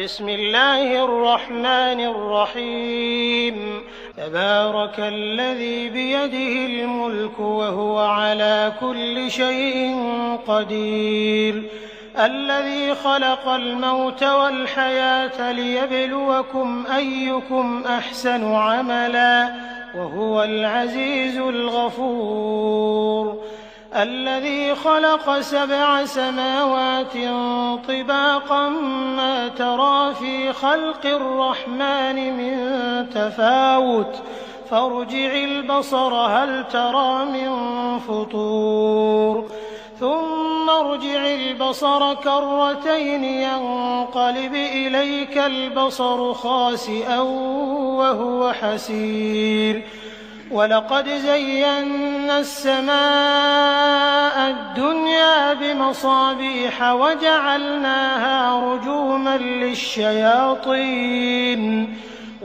بسم الله الرحمن الرحيم تبارك الذي بيده الملك وهو على كل شيء قدير الذي خلق الموت والحياة ليبلوكم أيكم أحسن عملا وهو العزيز الغفور الذي خلق 7 سماوات طباقا ما ترى في خلق الرحمن من تفاوت فارجع البصر هل ترى من فطور ثم ارجع البصر كرتين ينقلب إليك البصر خاسئا وهو حسير ولقد زينا السماء الدنيا بمصابيح وجعلناها رجوما للشياطين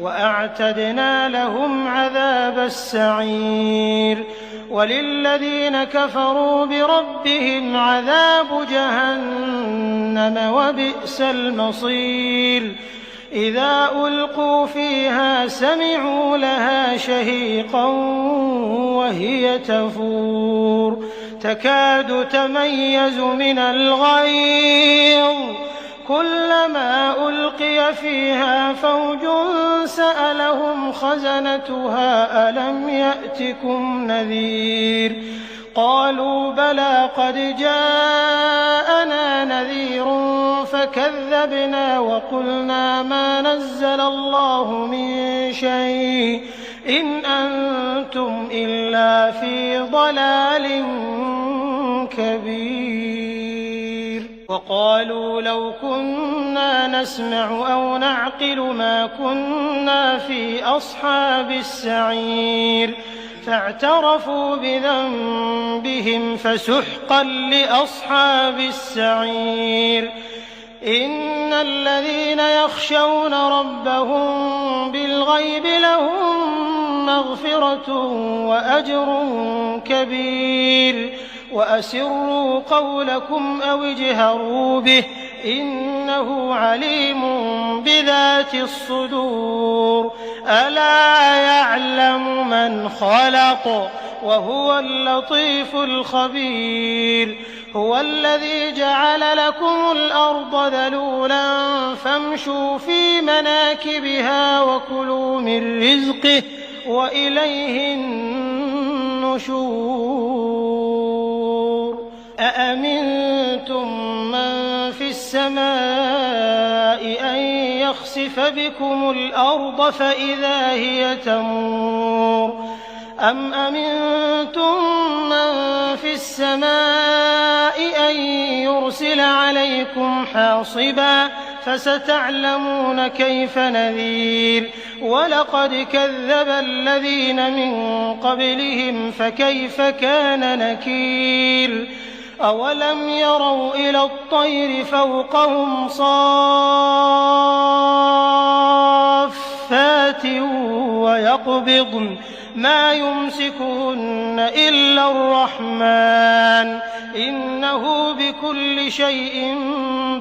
وأعتدنا لهم عذاب السعير وللذين كفروا بربهم عذاب جهنم وبئس المصير إذا ألقوا فيها سمعوا لها شهيقا وهي تفور تكاد تميز من الغيظ كلما ألقي فيها فوج سألهم خزنتها ألم يأتكم نذير قالوا بلى قد جاءنا نذير فكذبنا وقلنا ما نزل الله من شيء إن أنتم إلا في ضلال كبير وقالوا لو كنا نسمع أو نعقل ما كنا في أصحاب السعير فاعترفوا بذنبهم فسحقا لأصحاب السعير إن الذين يخشون ربهم بالغيب لهم مغفرة وأجر كبير وأسروا قولكم أو اجهروا به إنه عليم بذات الصدور ألا يعلم من خلق وهو اللطيف الخبير هو الذي جعل لكم الأرض ذلولا فامشوا في مناكبها وكلوا من رزقه وإليه النشور أأمنتم من في السماء أن يخسف بكم الأرض فإذا هي تمور أم أمنتم من في السماء أن يرسل عليكم حاصبا فستعلمون كيف نذير ولقد كذب الذين من قبلهم فكيف كان نكير أولم يروا إلى الطير فوقهم صافات ويقبضن ما يمسكهن إلا الرحمن إنه بكل شيء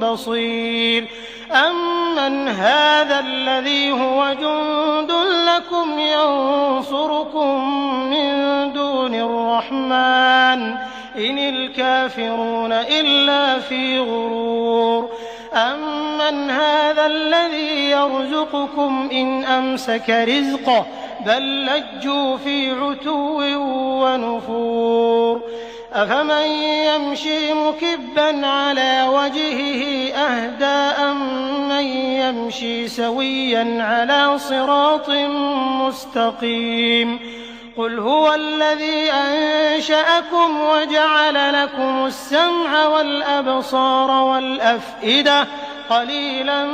بصير أمن هذا الذي هو جند لكم ينصركم من دون الرحمن إن الكافرون إلا في غرور أمن هذا الذي يرزقكم إن أمسك رزقه بل لجوا في عتو ونفور أفمن يمشي مكبا على وجهه أهدى أمن يمشي سويا على صراط مستقيم قل هو الذي أنشأكم وجعل لكم السمع والأبصار والأفئدة قليلا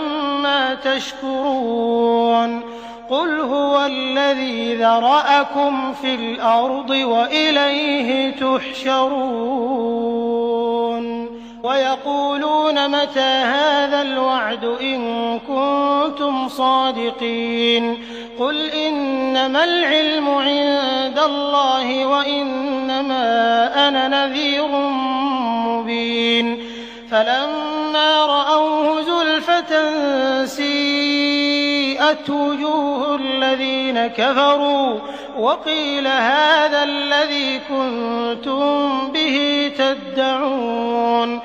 ما تشكرون قل هو الذي ذرأكم في الأرض وإليه تحشرون ويقولون متى هذا الوعد إن كنتم صادقين قل إنما العلم عند الله وإنما أنا نذير مبين فلما رأوه زلفة سيئت وجوه الذين كفروا وقيل هذا الذي كنتم به تدعون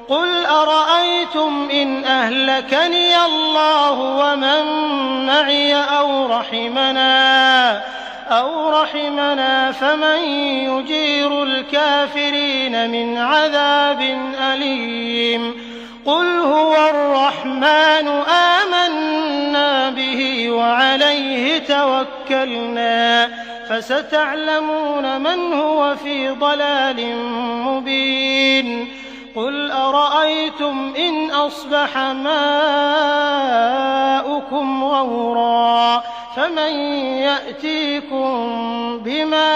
قل أرأيتم إن أهلكني الله ومن معي أو رحمنا فمن يجير الكافرين من عذاب أليم قل هو الرحمن آمنا به وعليه توكلنا فستعلمون من هو في ضلال مبين قل أرأيتم إن أصبح ماؤكم غورا فمن يأتيكم بماء